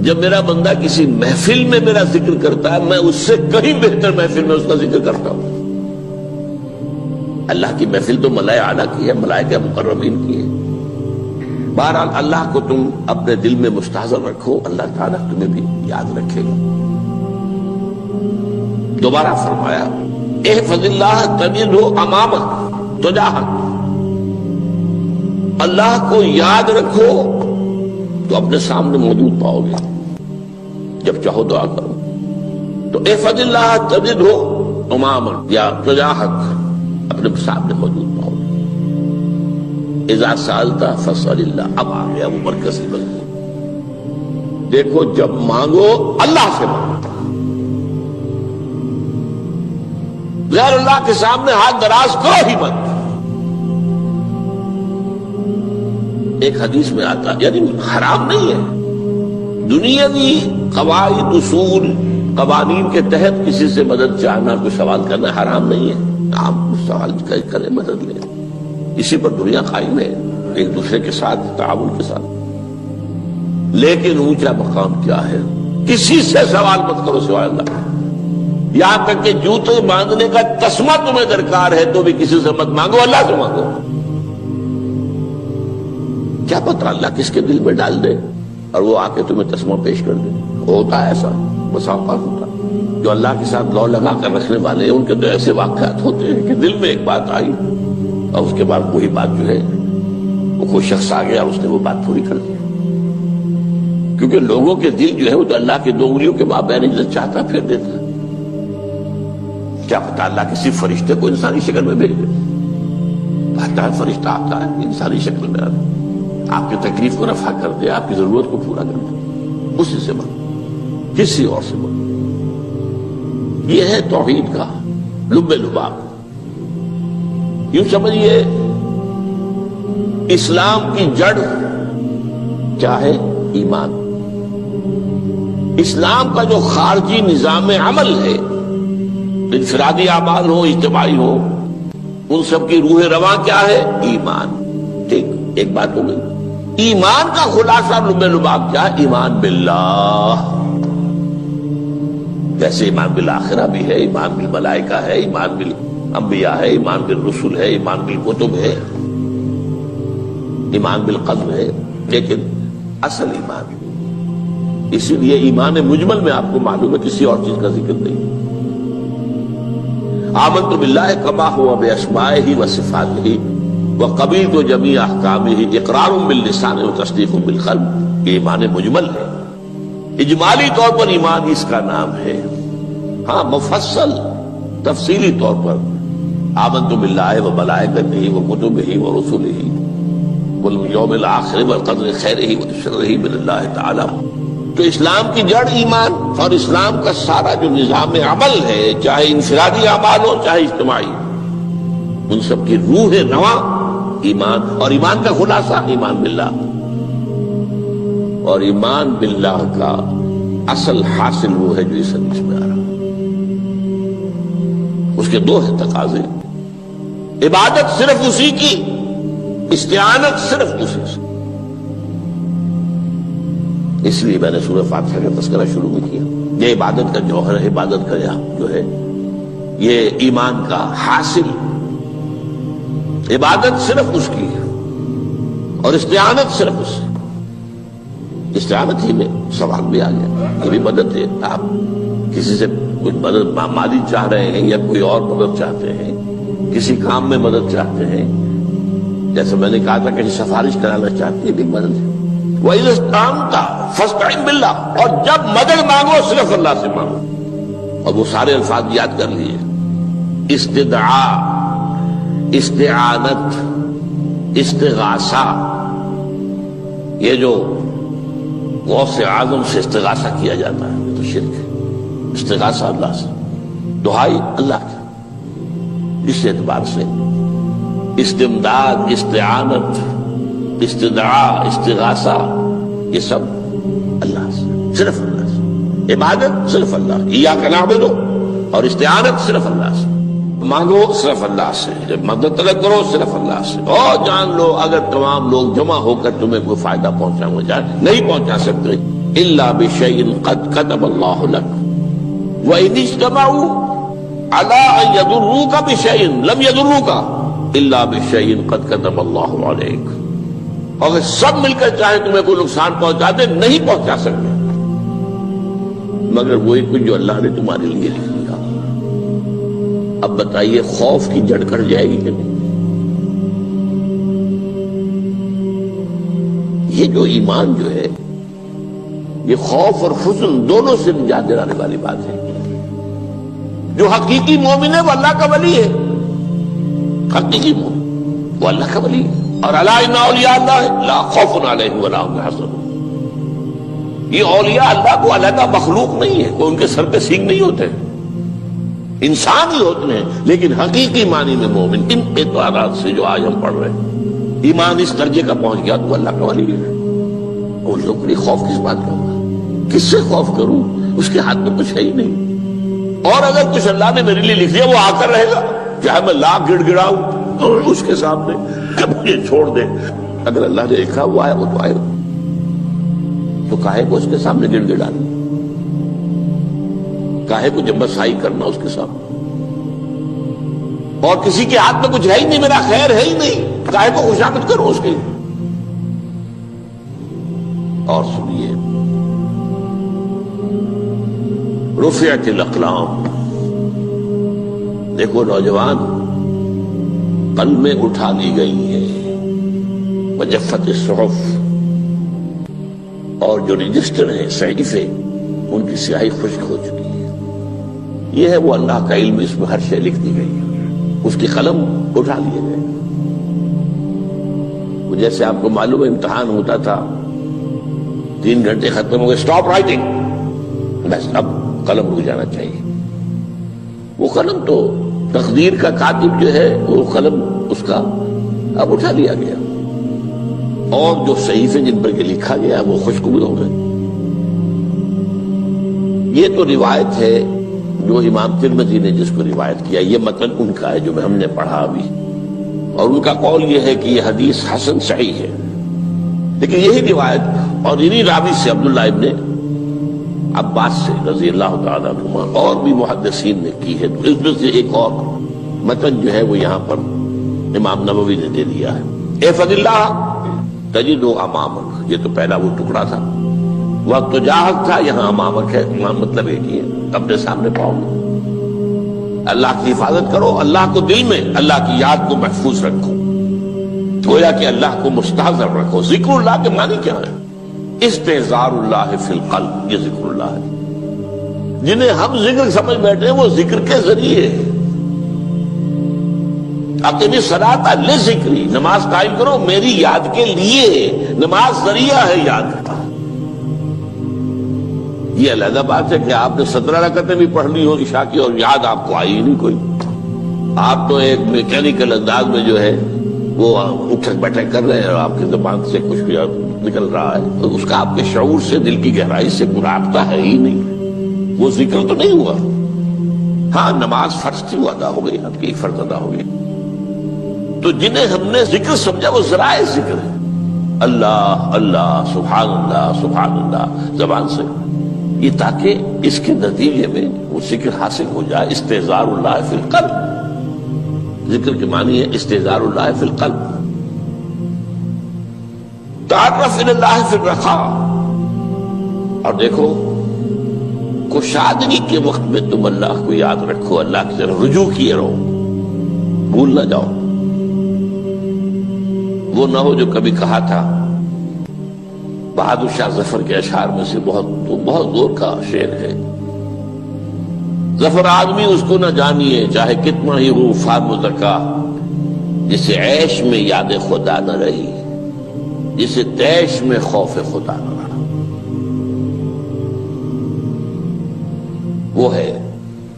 جب میرا بندہ کسی محفل میں میرا ذکر کرتا ہے میں اس سے کہیں بہتر محفل میں اس کا ذکر کرتا ہوں۔ اللہ کی محفل تو ملائے اعلیٰ کی ہے، ملائکہ مقربین کی ہے۔ بہرحال اللہ کو تم اپنے دل میں مستحضر رکھو، اللہ تعالیٰ تمہیں بھی یاد رکھے گا۔ دوبارہ فرمایا احفظ اللہ تجدہ امامک تجاہک، اللہ کو یاد رکھو تو اپنے سامنے موجود پاؤ گے، جب چاہو دعا کرو تو احفظ اللہ تجدہ امامک یا تجاہک، اپنے سامنے موجود پاؤ گے۔ اذا سألت فاسأل اللہ، اب آ گیا وہ مرکزی مضمون۔ دیکھو جب مانگو اللہ سے مانگو، غیر اللہ کے سامنے ہاتھ دراز کرو ہی مت۔ ایک حدیث میں آتا یعنی حرام نہیں ہے، دنیاوی قواعد اصول قوانین کے تحت کسی سے مدد چاہنا، کوئی سوال کرنا حرام نہیں ہے۔ آپ سوال کریں، مدد لیں، اسی پر دنیا قائم ہے، ایک دوسرے کے ساتھ تعاون کے ساتھ۔ لیکن اونچا مقام کیا ہے؟ کسی سے سوال مت کرو سوائے اللہ، یہاں تک کہ جوتے باندھنے کا تسمہ تمہیں درکار ہے تو بھی کسی سے مت مانگو، اللہ سے مانگو۔ کیا پتہ اللہ کس کے دل میں ڈال دے اور وہ آ کے تمہیں تسمہ پیش کر دے۔ ہوتا ہے ایسا، بسا اوقات ہوتا ہے۔ جو اللہ کے ساتھ لو لگا کر رکھنے والے ہیں ان کے تو ایسے واقعات ہوتے ہیں کہ دل میں ایک بات آئی اور اس کے بعد وہی بات جو ہے وہ کوئی شخص آ گیا اور اس نے وہ بات پوری کر دی۔ کیونکہ لوگوں کے دل جو ہے وہ تو اللہ کے دو انگلیوں کے مابین جو چاہتا پھر دیتا ہے۔ کیا پتہ اللہ کسی فرشتے کو انسانی شکل میں بھیج دے، آتا ہے فرشتہ، آتا ہے انسانی شکل میں، آپ کی تکلیف کو رفع کر دے، آپ کی ضرورت کو پورا کر دے، اسی سے مانگو، کسی اور سے مانگو۔ یہ ہے توحید کا لب لباب۔ یوں سمجھیے اسلام کی جڑ کیا ہے؟ ایمان۔ اسلام کا جو خارجی نظام عمل ہے، انفرادی اعمال ہو اجتماعی ہو، ان سب کی روح رواں کیا ہے؟ ایمان۔ ٹھیک، ایک بات ہو گئی۔ ایمان کا خلاصہ لب لباب کیا ہے؟ ایمان باللہ۔ جیسے ایمان بالآخرہ بھی ہے، ایمان بالملائکہ ہے، ایمان بالانبیاء ہے، ایمان بالرسل ہے، ایمان بالکتب ہے، ایمان بالقدر ہے، لیکن اصل ایمان، اسی لیے ایمان مجمل میں آپ کو معلوم ہے کسی اور چیز کا ذکر نہیں۔ آمنت باللہ کما ہوا باسمائہ وصفاتہ وقبلت جمیع احکامہ اقرار باللسان وتصدیق بالقلب، یہ ایمان مجمل ہے۔ اجمالی طور پر ایمان اس کا نام ہے، ہاں مفصل تفصیلی طور پر آمنت باللہ وملائکتہ وکتبہ ورسلہ والیوم الآخر والقدر خیرہ وشرہ من اللہ تعالی۔ تو اسلام کی جڑ ایمان، اور اسلام کا سارا جو نظام عمل ہے، چاہے انفرادی اعمال ہو چاہے اجتماعی، ان سب کی روح رواں ایمان، اور ایمان کا خلاصہ ایمان باللہ۔ اور ایمان باللہ کا اصل حاصل وہ ہے جو اس حدیث میں آ رہا، اس کے دو ہیں تقاضے، عبادت صرف اسی کی، استعانت صرف اسی سے۔ اس لیے میں نے سورہ فاتحہ کا تذکرہ شروع میں کیا، یہ عبادت کا جوہر ہے، عبادت کا جو ہے یہ ایمان کا حاصل، عبادت صرف اس کی ہے اور استعانت صرف اس سے۔ استعانت ہی میں سوال بھی آ گیا، یہ بھی مدد ہے، آپ کسی سے کچھ مدد مالی چاہ رہے ہیں یا کوئی اور مدد چاہتے ہیں، کسی کام میں مدد چاہتے ہیں، جیسے میں نے کہا تھا کہ سفارش کرانا چاہتے ہیں، یہ بھی مدد ہے۔ وَإِذَا اسْتَعَنْتَ فَاسْتَعِنْ بِاللَّهِ، اور جب مدد مانگو صرف اللہ سے مانگو۔ اور وہ سارے الفاظ یاد کر لیے، استدعاء، استعانت، استغاثہ، یہ جو غوث اعظم سے استغاثہ کیا جاتا ہے تو شرک ہے۔ استغاثہ اللہ سے، دعائی اللہ کی، اس اعتبار سے استمداد، استعانت، استدعاء، استغاثہ، یہ سب اللہ سے، صرف اللہ سے۔ عبادت صرف اللہ، ایاک نعبد، اور استعانت صرف اللہ سے، مانگو صرف اللہ سے، جب مدد طلب کرو صرف اللہ سے۔ اور جان لو اگر تمام لوگ جمع ہو کر تمہیں کوئی فائدہ پہنچانا جائے نہیں پہنچا سکتے، الا بشیء قد كتب اللہ لک وان اجتمعوا على ان يضروك بشیء لم يضروك الا بشیء قد كتب اللہ علیک. اگر سب مل کر چاہیں تمہیں کوئی نقصان پہنچا دے نہیں پہنچا سکتے مگر وہی کچھ جو اللہ نے تمہارے لیے لکھ دیا. اب بتائیے خوف کی جڑ کٹ جائے گی کہ نہیں؟ یہ جو ایمان جو ہے یہ خوف اور حزن دونوں سے نجات دلانے والی بات ہے. جو حقیقی مومن ہے وہ اللہ کا ولی ہے. حقیقی مومن وہ اللہ کا ولی ہے. اور الا ان اولیاء اللہ لا خوف علیہم ولا هم يحزنون. یہ اولیاء اللہ کو علیحدہ مخلوق نہیں ہے، کوئی ان کے سر پہ سینگ نہیں ہوتے، انسان ہی ہوتے ہیں. لیکن حقیقی معنی میں مومن ان اعتبارات سے جو آج ہم پڑھ رہے ہیں ایمان اس درجے کا پہنچ گیا تو اللہ کا ولی ہے. اور لوگ کے لیے خوف کس بات کا ہوگا؟ کس سے خوف کروں؟ اس کے ہاتھ میں کچھ ہے ہی نہیں. اور اگر کچھ اللہ نے میرے لیے لکھ دیا وہ آ کر رہے گا، چاہے میں لاکھ گڑ گڑاؤں اس کے سامنے کہ مجھے چھوڑ دے. اگر اللہ نے لکھا وہ آئے وہ تو آئے گا، تو کاہے کو اس کے سامنے گڑ گڑانا، کاہے کو جبرسائی کرنا اس کے سامنے. اور کسی کے ہاتھ میں کچھ ہے ہی نہیں، میرا خیر ہے ہی نہیں، کاہے کو خوشامد کرو اس کی. اور سنیے رفعت الاقلام. دیکھو نوجوان، قلمیں اٹھا لی گئی ہیں، وجفت الصحف، اور جو رجسٹر ہیں صحیفے ان کی سیاہی خشک ہو چکی ہے. یہ ہے وہ اللہ کا علم، اس میں ہر شے لکھ دی گئی ہے. اس کی قلم اٹھا لیے گئے. جیسے آپ کو معلوم ہے امتحان ہوتا تھا، 3 گھنٹے ختم ہو گئے، اسٹاپ رائٹنگ، بس اب قلم رک جانا چاہیے. وہ قلم تو تقدیر کا کاتب جو ہے وہ قلم اس کا اب اٹھا لیا گیا، اور جو صحیفے جن پر کے لکھا گیا وہ خشک ہو گئے. یہ تو روایت ہے جو امام ترمذی نے جس کو روایت کیا، یہ متن ان کا ہے جو ہم نے پڑھا ابھی، اور ان کا قول یہ ہے کہ یہ حدیث حسن صحیح ہے. لیکن یہی روایت اور انہی راوی سے عبداللہ ابن عباس سے رضی اللہ تعالیٰ عنہما اور بھی محدثین نے کی ہے. تو اس میں سے ایک اور متن جو ہے وہ یہاں پر امام نووی نے دے دیا ہے. احفظ اللہ تجد امامک، یہ تو پہلا وہ ٹکڑا تھا. وقت تو جاہک تھا، یہاں امامک ہے، امام مطلب ایک ہی ہے، اپنے سامنے پاؤں. اللہ کی حفاظت کرو، اللہ کو دل میں، اللہ کی یاد کو محفوظ رکھو، گویا کہ اللہ کو مستحضر رکھو. ذکر اللہ کے معنی کیا ہے؟ استحضار اللہ فی القلب، یہ ذکر اللہ ہے. جنہیں ہم ذکر سمجھ بیٹھے ہیں وہ ذکر کے ذریعے. اقیم الصلاۃ لذکری، نماز قائم کرو میری یاد کے لیے. نماز ذریعہ ہے یاد کا. یہ علیحدہ بات ہے کہ آپ نے 17 رکعتیں بھی پڑھ لی ہو عشاء کی اور یاد آپ کو آئی ہی نہیں کوئی. آپ تو ایک میکینیکل انداز میں جو ہے وہ اٹھک بیٹھک کر رہے ہیں اور آپ کی زبان سے کچھ بھی نکل رہا ہے، تو اس کا آپ کے شعور سے، دل کی گہرائی سے کوئی رابطہ ہے ہی نہیں. وہ ذکر تو نہیں ہوا. ہاں نماز فرض تھی وہ ادا ہو گئی، آپ کی فرض ادا ہو گئی. تو جنہیں ہم نے ذکر سمجھا وہ ذرائع ذکر ہے. اللہ اللہ، سبحان اللہ سبحان اللہ زبان سے، یہ تاکہ اس کے نتیجے میں وہ ذکر حاصل ہو جائے. استحضار اللہ فی القلب، ذکر کے معنی ہے استحضار اللہ فی القلب. تعرف الی اللہ فی الرخاء. اور دیکھو کشادگی کے وقت میں تم اللہ کو یاد رکھو، اللہ کی طرف رجوع کیے رہو، بھول نہ جاؤ. وہ نہ ہو جو کبھی کہا تھا، بہادر شاہ ظفر کے اشعار میں سے بہت دور کا شعر ہے. ظفر آدمی اس کو نہ جانیے چاہے کتنا ہی ہو فام زکا، جسے عیش میں یاد خدا نہ رہی، جسے تیش میں خوف خدا نہ رہا. وہ ہے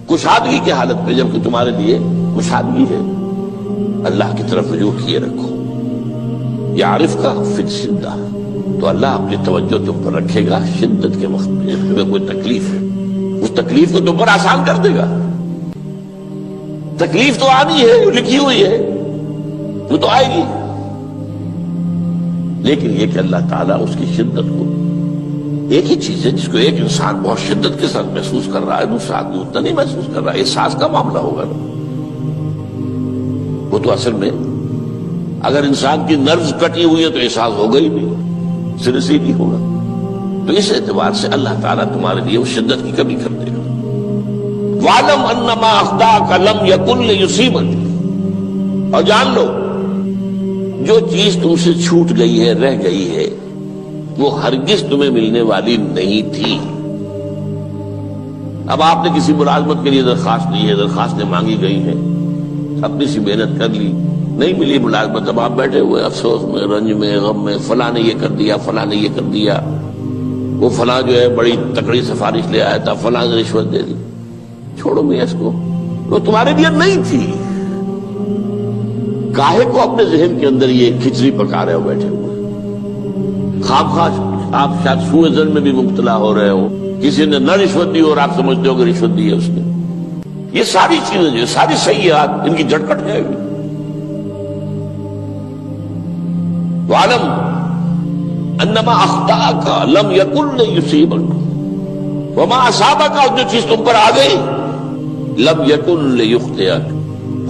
کشادگی کی حالت میں، جبکہ تمہارے لیے کشادگی ہے. اللہ کی طرف رجوع کیے رکھو. یعرف کا فی الشدہ، تو اللہ اپنی توجہ تم پر رکھے گا شدت کے وقت میں، جب تمہیں کوئی تکلیف ہے اس تکلیف کو تم پر آسان کر دے گا. تکلیف تو آنی ہے، وہ لکھی ہوئی ہے، وہ تو آئے گی. لیکن یہ کہ اللہ تعالیٰ اس کی شدت کو ایک ہی چیز ہے جس کو ایک انسان بہت شدت کے ساتھ محسوس کر رہا ہے، دوسرا آدمی اتنا نہیں محسوس کر رہا ہے، احساس کا معاملہ ہوگا نا۔ وہ تو اصل میں اگر انسان کی نرز کٹی ہوئی ہے تو احساس ہوگا ہی نہیں، سرے سے ہی نہیں ہوگا۔ تو اس اعتبار سے اللہ تعالیٰ تمہارے لیے وہ شدت کی کمی کر دے گا۔ وَاعْلَمْ أَنَّمَا أَخْطَأَكَ لَمْ يَكُنْ لِيُصِيبَكَ، اور جان لو جو چیز تم سے چھوٹ گئی ہے، رہ گئی ہے، وہ ہرگز تمہیں ملنے والی نہیں تھی۔ اب آپ نے کسی ملازمت کے لیے درخواست دی ہے، درخواستیں مانگی گئی ہیں، اپنی سی محنت کر لی، نہیں ملی ملازمت، اب آپ بیٹھے ہوئے افسوس میں، رنج میں، غم میں، فلاں نے یہ کر دیا، فلاں نے یہ کر دیا، وہ فلاں جو ہے بڑی تکڑی سفارش لے آیا تھا، فلاں نے رشوت دے دی۔ چھوڑو میاں اس کو، وہ تمہارے لیے نہیں تھی۔ کاہے کو اپنے ذہن کے اندر یہ کھچڑی پکا رہے ہو بیٹھے ہوئے؟ خواہ آپ شاید سوء ظن میں بھی مبتلا ہو رہے ہو، کسی نے نہ رشوت دی اور آپ سمجھتے ہو کہ رشوت دی ہے اس نے۔ یہ ساری چیزیں جو ساری سیئات، ان کی جڑ کٹ جائے گی۔ وَاعْلَمْ أَنَّمَا أَخْطَأَكَ لَمْ يَكُنْ لِيُصِيبَكَ وَمَا أَصَابَكَ، اور جو چیز تم پر آ گئی، لَمْ يَكُنْ لِيُخْطِئَكَ،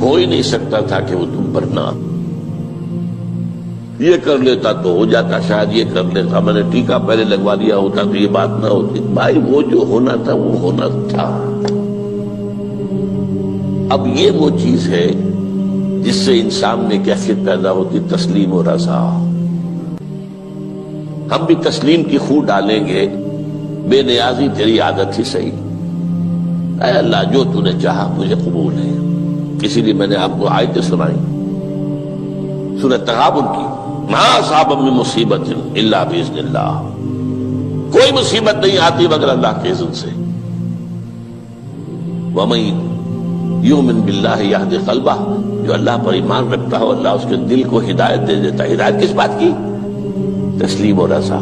ہو ہی نہیں سکتا تھا کہ وہ تم پر نہ۔ یہ کر لیتا تو ہو جاتا، شاید یہ کر لیتا، میں نے ٹیکا پہلے لگوا دیا ہوتا تو یہ بات نہ ہوتی۔ بھائی وہ جو ہونا تھا وہ ہونا تھا۔ اب یہ وہ چیز ہے جس سے انسان میں کیفیت پیدا ہوتی، تسلیم و رضا۔ ہم بھی تسلیم کی خو ڈالیں گے، بے نیازی تیری عادت ہی صحیح، اے اللہ جو تو نے چاہا مجھے قبول ہے۔ اسی لیے میں نے آپ کو آیتیں سنائی سورہ تغابن کی، ما اصاب من مصیبت الا باذن اللہ، کوئی مصیبت نہیں آتی مگر اللہ کے اذن سے۔ وَمَن یؤمن باللہ یہد قلبہ، جو اللہ پر ایمان رکھتا ہو اللہ اس کے دل کو ہدایت دے دیتا ہے۔ ہدایت کس بات کی؟ تسلیم و رضا۔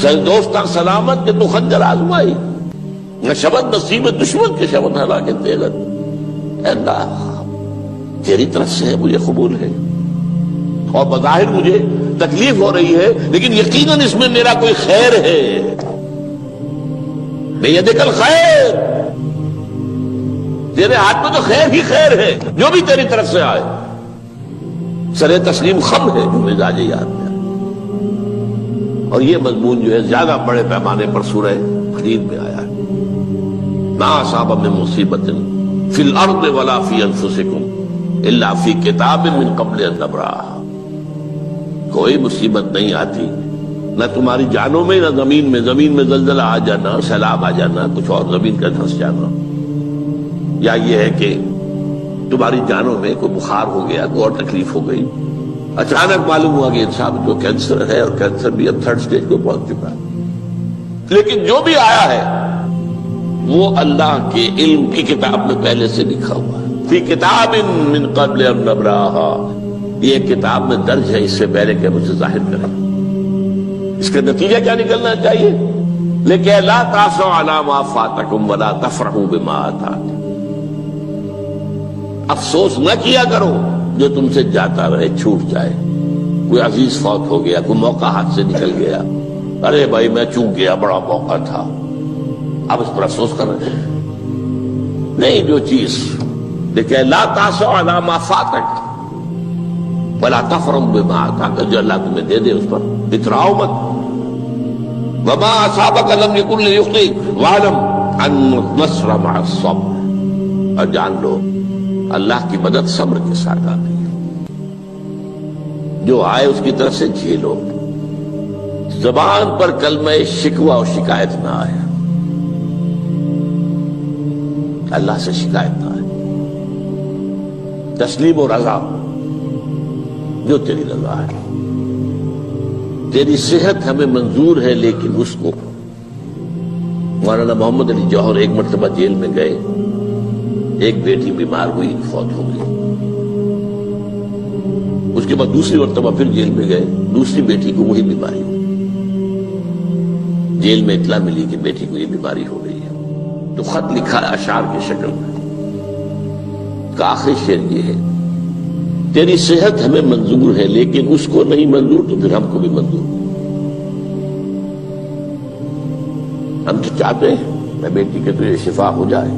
سر دوستاں سلامت کے تو خنجر آزمائی، نہ شبد نصیب دشمن کے شبد ہلاکت تیغت۔ اے اللہ تیری طرف سے ہے، مجھے قبول ہے، اور بظاہر مجھے تکلیف ہو رہی ہے لیکن یقیناً اس میں میرا کوئی خیر ہے۔ بیدک الخیر، تیرے ہاتھ میں تو خیر ہی خیر ہے، جو بھی تیری طرف سے آئے۔ سر تسلیم خم ہے جو مزاج یاد میں، اور یہ مضمون جو ہے زیادہ بڑے پیمانے پر سورہ حدید میں آیا ہے۔ ما اصاب من مصیبت فی الارض ولا فی انفسکم الا فی کتاب من قبل ان نبرأھا، کوئی مصیبت نہیں آتی نہ تمہاری جانوں میں نہ زمین میں، زمین میں زلزلہ آ جانا، سیلاب آ جانا، کچھ اور زمین کا دھنس جانا، یا یہ ہے کہ تمہاری جانوں میں کوئی بخار ہو گیا، کوئی اور تکلیف ہو گئی، اچانک معلوم ہوا کہ انسان کو کینسر ہے اور کینسر بھی اب 3rd stage کو پہنچ چکا ہے، لیکن جو بھی آیا ہے وہ اللہ کے علم کی کتاب میں پہلے سے لکھا ہوا ہے۔ فی کتاب من قبل ان نبرأھا، یہ کتاب میں درج ہے اس سے پہلے کہ مجھے ظاہر کریں۔ اس کا نتیجہ کیا نکلنا چاہیے؟ لیکن لا تأسوا علی ما فاتکم ولا تفرحوا بما آتاکم، افسوس نہ کیا کرو جو تم سے جاتا رہے، چھوٹ جائے، کوئی عزیز فوت ہو گیا، کوئی موقع ہاتھ سے نکل گیا، ارے بھائی میں چوک گیا، بڑا موقع تھا، اب اس پر افسوس کر رہے ہیں۔ نہیں، جو چیز دیکھیں لا تأسوا علی ما فاتک ولا تفرحوا بما آتاک، جو اللہ تمہیں دے دے اس پر اتراؤ مت۔ وما اصابک لم یکن لیخطئک واعلم ان النصر مع الصبر، اور جان لو اللہ کی مدد صبر کے ساتھ آتی ہے، جو آئے اس کی طرف سے جھیلو، زبان پر کلمہ شکوہ اور شکایت نہ آئے، اللہ سے شکایت نہ آئے، تسلیم و رضا، جو تیری رضا ہے۔ تیری صحت ہمیں منظور ہے لیکن اس کو، مولانا محمد علی جوہر ایک مرتبہ جیل میں گئے، ایک بیٹی بیمار ہوئی، فوت ہو گئی، اس کے بعد دوسری مرتبہ پھر جیل میں گئے، دوسری بیٹی کو وہی بیماری ہوئی، جیل میں اطلاع ملی کہ بیٹی کو یہ بیماری ہو گئی ہے، تو خط لکھا اشعار کی شکل میں، کا آخری شعر یہ ہے، تیری صحت ہمیں منظور ہے لیکن اس کو نہیں منظور تو پھر ہم کو بھی منظور۔ ہم تو چاہتے ہیں میں بیٹی کے تجھے شفا ہو جائے،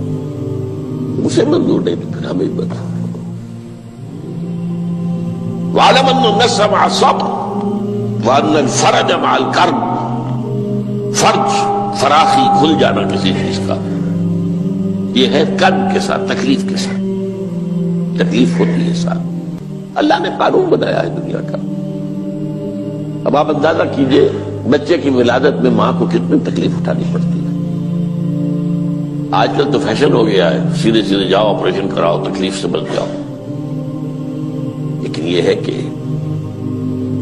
اسے منظور نہیں تو پھر ہمیں بتا۔ وَاعْلَمْ أَنَّ النَّصْرَ مَعَ الصَّبْرِ وَأَنَّ الْفَرَجَ مَعَ الْكَرْبِ۔ فرج، فراخی، کھل جانا کسی چیز کا، یہ ہے کرب کے ساتھ، تکلیف کے ساتھ، تکلیف ہوتی ہے ساتھ۔ اللہ نے قانون بنایا ہے دنیا کا۔ اب آپ اندازہ کیجئے بچے کی ولادت میں ماں کو کتنی تکلیف اٹھانی پڑتی ہے۔ آج کل تو فیشن ہو گیا ہے، سیدھے سیدھے جاؤ آپریشن کراؤ، تکلیف سے بچ جاؤ، لیکن یہ ہے کہ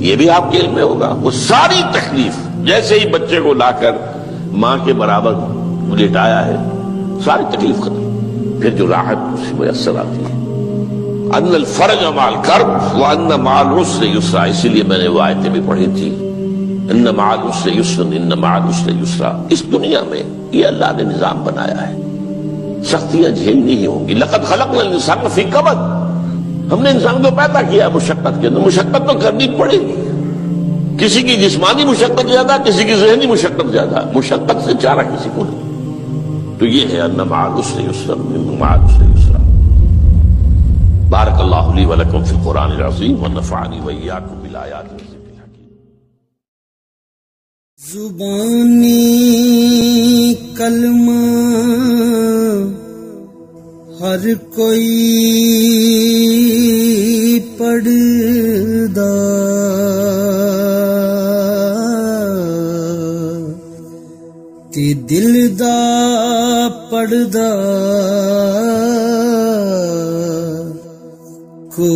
یہ بھی آپ کے علم میں ہوگا، وہ ساری تکلیف جیسے ہی بچے کو لا کر ماں کے برابر لٹایا ہے، ساری تکلیف ختم، پھر جو راحت اس سے میسر آتی ہے۔ ان الفرج مع الکرب وان مع العسر یسرا، اسی لیے میں نے وہ آیتیں بھی پڑھی تھی، ان مع العسر یسرا ان مع العسر یسرا۔ اس دنیا میں یہ اللہ نے نظام بنایا ہے، سختیاں جھیلنی ہی ہوں گی۔ لقد خلقنا الانسان فی کبد، ہم نے انسان کو پیدا کیا مشقت کے اندر، مشقت تو کرنی پڑے گی۔ کسی کی جسمانی مشقت زیادہ، کسی کی ذہنی مشقت زیادہ، مشقت سے چارہ کسی کو نہیں۔ تو یہ ہے ان مع العسر یسرا ان مع العسر یسرا۔ بارک اللہ لی ولکم فی القرآن العظیم ونفعنی وإیاکم بالآیات والذکر الحکیم۔ زبانی کلمہ ہر کوئی پڑھدا، تے دل دا پڑھدا کو